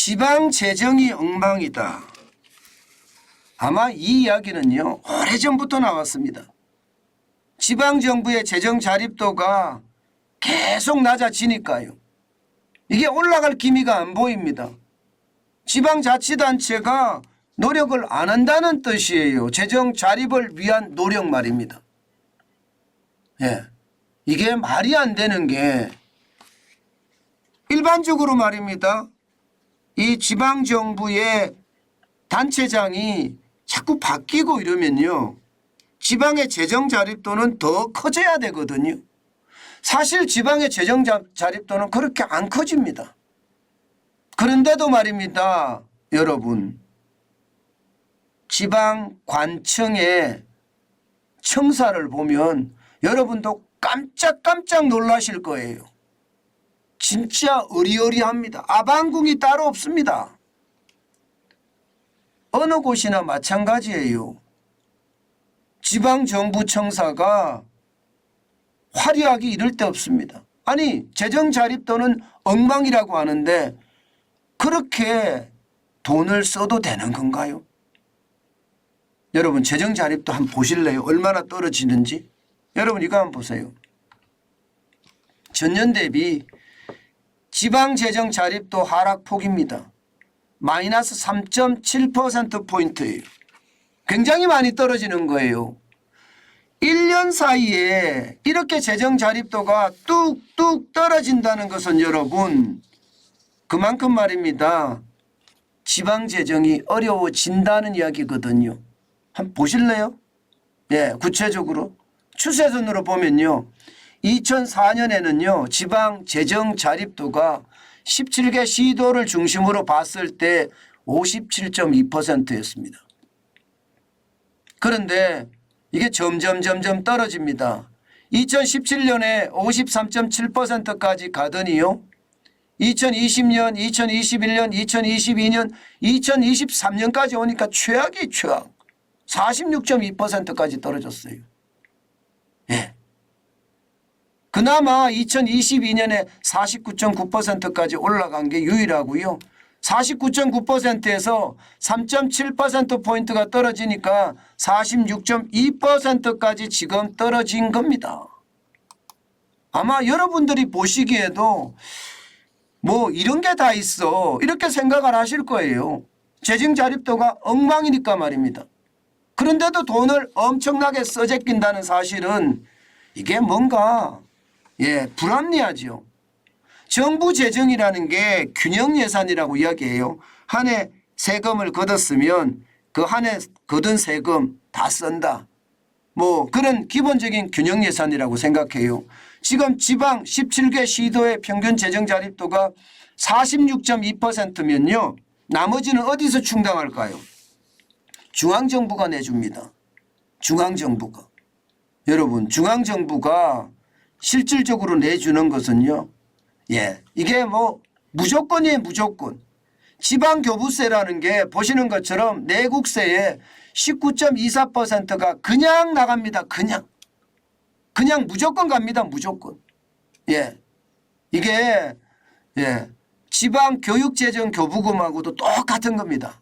지방 재정이 엉망이다. 아마 이 이야기는요 오래전부터 나왔습니다. 지방정부의 재정 자립도가 계속 낮아지니까요. 이게 올라갈 기미가 안 보입니다. 지방자치단체가 노력을 안 한다는 뜻이에요. 재정 자립을 위한 노력 말입니다. 예, 이게 말이 안 되는 게 일반적으로 말입니다. 이 지방정부의 단체장이 자꾸 바뀌고 이러면요. 지방의 재정 자립도는 더 커져야 되거든요. 사실 지방의 재정 자립도는 그렇게 안 커집니다. 그런데도 말입니다. 여러분, 지방 관청의 청사를 보면 여러분도 깜짝깜짝 놀라실 거예요. 진짜 어리어리합니다. 아방궁이 따로 없습니다. 어느 곳이나 마찬가지예요. 지방정부 청사가 화려하게 이를 데 없습니다. 아니 재정 자립도는 엉망이라고 하는데 그렇게 돈을 써도 되는 건가요? 여러분 재정 자립도 한번 보실래요? 얼마나 떨어지는지? 여러분 이거 한번 보세요. 전년 대비 지방 재정 자립도 하락폭입니다. 마이너스 3.7%포인트예요. 굉장히 많이 떨어지는 거예요. 1년 사이에 이렇게 재정 자립도가 뚝뚝 떨어진다는 것은 여러분 그만큼 말입니다. 지방 재정이 어려워진다는 이야기거든요. 한번 보실래요? 예, 구체적으로 추세선으로 보면요. 2004년에는요. 지방 재정 자립도가 17개 시도를 중심으로 봤을 때 57.2%였습니다. 그런데 이게 점점 떨어집니다. 2017년에 53.7%까지 가더니요. 2020년, 2021년, 2022년, 2023년까지 오니까 최악이 최악. 46.2%까지 떨어졌어요. 예. 그나마 2022년에 49.9%까지 올라간 게 유일하고요. 49.9%에서 3.7%포인트가 떨어지니까 46.2%까지 지금 떨어진 겁니다. 아마 여러분들이 보시기에도 뭐 이런 게 다 있어 이렇게 생각을 하실 거예요. 재정 자립도가 엉망이니까 말입니다. 그런데도 돈을 엄청나게 써제낀다는 사실은 이게 뭔가 불합리하죠. 정부 재정이라는 게 균형 예산이라고 이야기해요. 한 해 세금을 걷었으면 그 한 해 걷은 세금 다 쓴다. 뭐 그런 기본적인 균형 예산이라고 생각해요. 지금 지방 17개 시도의 평균 재정 자립도가 46.2%면요. 나머지는 어디서 충당할까요? 중앙정부가 내줍니다. 중앙정부가. 여러분 중앙정부가 실질적으로 내주는 것은요. 이게 뭐 무조건이에요. 무조건. 지방교부세라는 게 보시는 것처럼 내국세의 19.24%가 그냥 나갑니다. 그냥 무조건 갑니다. 무조건. 이게 지방교육재정교부금하고도 똑같은 겁니다.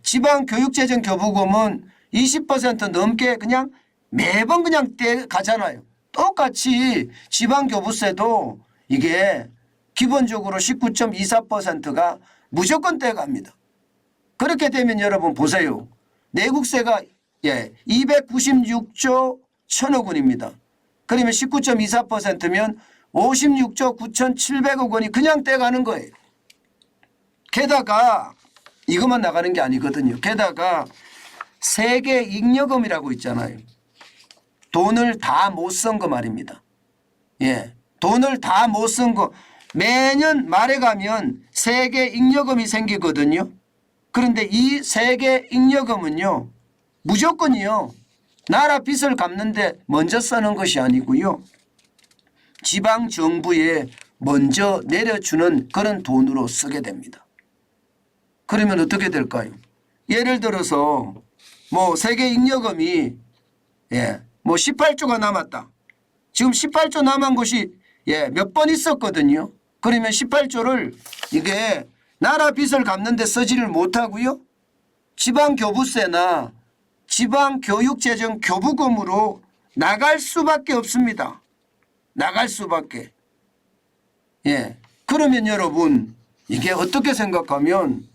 지방교육재정교부금은 20% 넘게 그냥 매번 그냥 떼가잖아요. 똑같이 지방교부세도 이게 기본적으로 19.24%가 무조건 떼갑니다. 그렇게 되면 여러분 보세요. 내국세가 296조 1천억 원입니다. 그러면 19.24%면 56조 9,700억 원이 그냥 떼가는 거예요. 게다가 이것만 나가는 게 아니거든요. 게다가 세계 잉여금이라고 있잖아요. 돈을 다 못 쓴 거 말입니다. 돈을 다 못 쓴 거 매년 말에 가면 세계 잉여금이 생기거든요. 그런데 이 세계 잉여금은요. 무조건이요. 나라 빚을 갚는데 먼저 쓰는 것이 아니고요. 지방정부에 먼저 내려주는 그런 돈으로 쓰게 됩니다. 그러면 어떻게 될까요? 예를 들어서 뭐 세계 잉여금이 뭐 18조가 남았다. 지금 18조 남은 것이 몇 번 있었거든요. 그러면 18조를 이게 나라 빚을 갚는 데 쓰지를 못하고요. 지방교부세나 지방교육재정 교부금으로 나갈 수밖에 없습니다. 나갈 수밖에. 예. 그러면 여러분 이게 어떻게 생각하면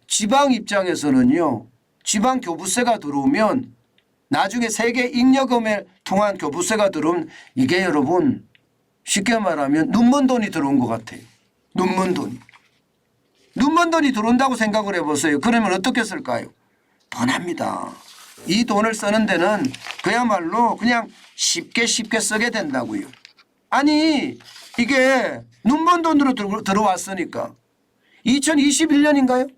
지방 입장에서는요. 지방교부세가 들어오면 나중에 세계 잉여금에 통한 교부세가 들어오면 이게 여러분 쉽게 말하면 눈먼 돈이 들어온 것 같아요. 눈먼 돈. 눈먼 돈이 들어온다고 생각을 해보세요. 그러면 어떻게 쓸까요? 뻔합니다. 이 돈을 쓰는 데는 그야말로 그냥 쉽게 쓰게 된다고요. 아니 이게 눈먼 돈으로 들어왔으니까 2021년인가요?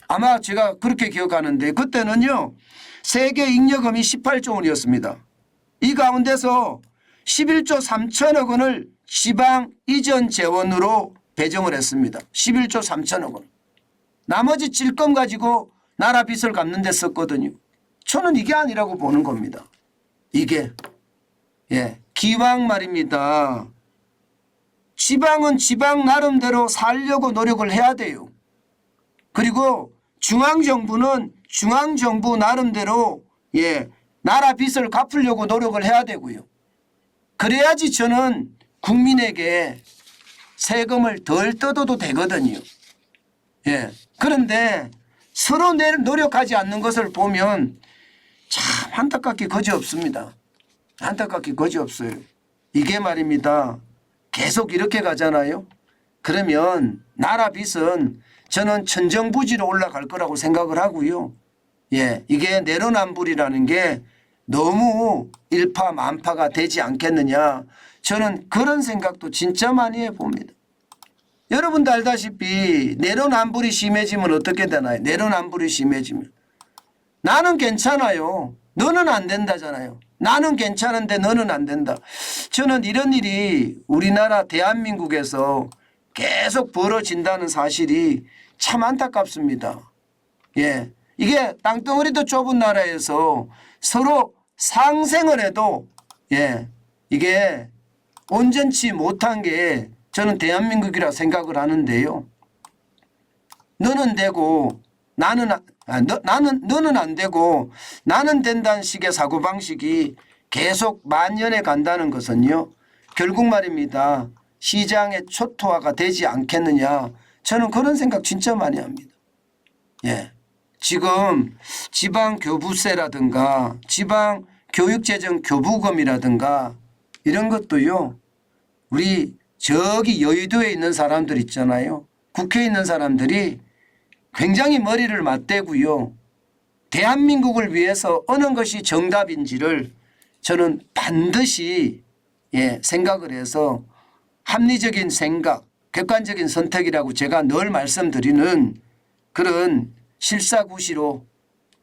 아마 제가 그렇게 기억하는데 그때는요. 세계 잉여금이 18조 원이었습니다. 이 가운데서 11조 3천억 원을 지방 이전 재원으로 배정을 했습니다. 11조 3천억 원. 나머지 찔끔 가지고 나라 빚을 갚는 데 썼거든요. 저는 이게 아니라고 보는 겁니다. 이게 기왕 말입니다. 지방은 지방 나름대로 살려고 노력을 해야 돼요. 그리고 중앙정부는 중앙정부 나름대로 나라 빚을 갚으려고 노력을 해야 되고요. 그래야지 저는 국민에게 세금을 덜 뜯어도 되거든요. 그런데 서로 노력하지 않는 것을 보면 참 안타깝게 거지없습니다. 안타깝게 거지없어요. 이게 말입니다. 계속 이렇게 가잖아요. 그러면 나라 빚은 저는 천정부지로 올라갈 거라고 생각을 하고요. 이게 내로남불이라는 게 너무 일파만파가 되지 않겠느냐. 저는 그런 생각도 진짜 많이 해봅니다. 여러분도 알다시피 내로남불이 심해지면 어떻게 되나요? 내로남불이 심해지면 나는 괜찮아요. 너는 안 된다잖아요. 나는 괜찮은데 너는 안 된다. 저는 이런 일이 우리나라 대한민국에서 계속 벌어진다는 사실이 참 안타깝습니다. 이게 땅덩어리도 좁은 나라에서 서로 상생을 해도 이게 온전치 못한 게 저는 대한민국이라 생각을 하는데요. 너는 되고 너는 안 되고 나는 된다는 식의 사고방식이 계속 만연해 간다는 것은요. 결국 말입니다. 시장의 초토화가 되지 않겠느냐. 저는 그런 생각 진짜 많이 합니다. 지금 지방교부세라든가 지방교육재정 교부금이라든가 이런 것도요. 우리 저기 여의도에 있는 사람들 있잖아요. 국회에 있는 사람들이 굉장히 머리를 맞대고요. 대한민국을 위해서 어느 것이 정답인지를 저는 반드시 생각을 해서 합리적인 생각, 객관적인 선택이라고 제가 늘 말씀드리는 그런 실사구시로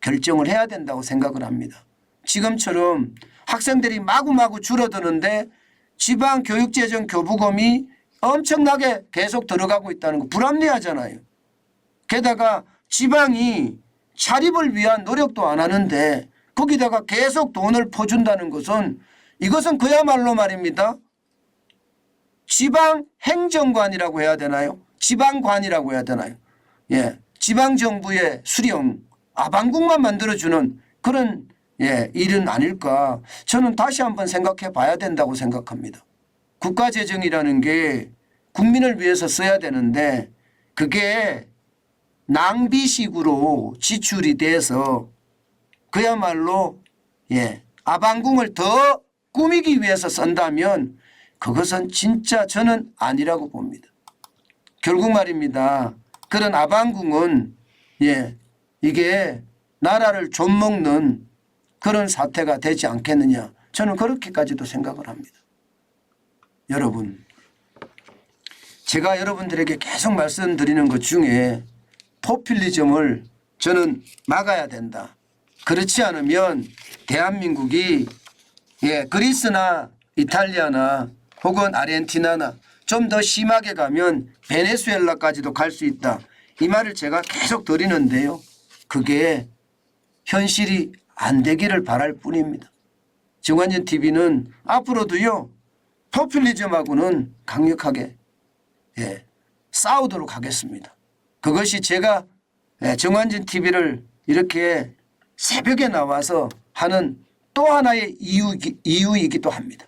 결정을 해야 된다고 생각을 합니다. 지금처럼 학생들이 마구마구 줄어드는데 지방교육재정 교부금이 엄청나게 계속 들어가고 있다는 거 불합리하잖아요. 게다가 지방이 자립을 위한 노력도 안 하는데 거기다가 계속 돈을 퍼준다는 것은 이것은 그야말로 말입니다. 지방행정관이라고 해야 되나요? 지방관이라고 해야 되나요? 지방정부의 수령, 아방국만 만들어주는 그런 일은 아닐까. 저는 다시 한번 생각해 봐야 된다고 생각합니다. 국가재정이라는 게 국민을 위해서 써야 되는데 그게 낭비식으로 지출이 돼서 그야말로 아방궁을 더 꾸미기 위해서 쓴다면 그것은 진짜 저는 아니라고 봅니다. 결국 말입니다. 그런 아방궁은 이게 나라를 좀먹는 그런 사태가 되지 않겠느냐. 저는 그렇게까지도 생각을 합니다. 여러분, 제가 여러분들에게 계속 말씀드리는 것 중에 포퓰리즘을 저는 막아야 된다. 그렇지 않으면 대한민국이 그리스나 이탈리아나 혹은 아르헨티나나 좀 더 심하게 가면 베네수엘라까지도 갈 수 있다. 이 말을 제가 계속 드리는데요. 그게 현실이 안 되기를 바랄 뿐입니다. 정관전 TV는 앞으로도요. 포퓰리즘하고는 강력하게 싸우도록 하겠습니다. 그것이 제가 정환진 TV를 이렇게 새벽에 나와서 하는 또 하나의 이유이기도 합니다.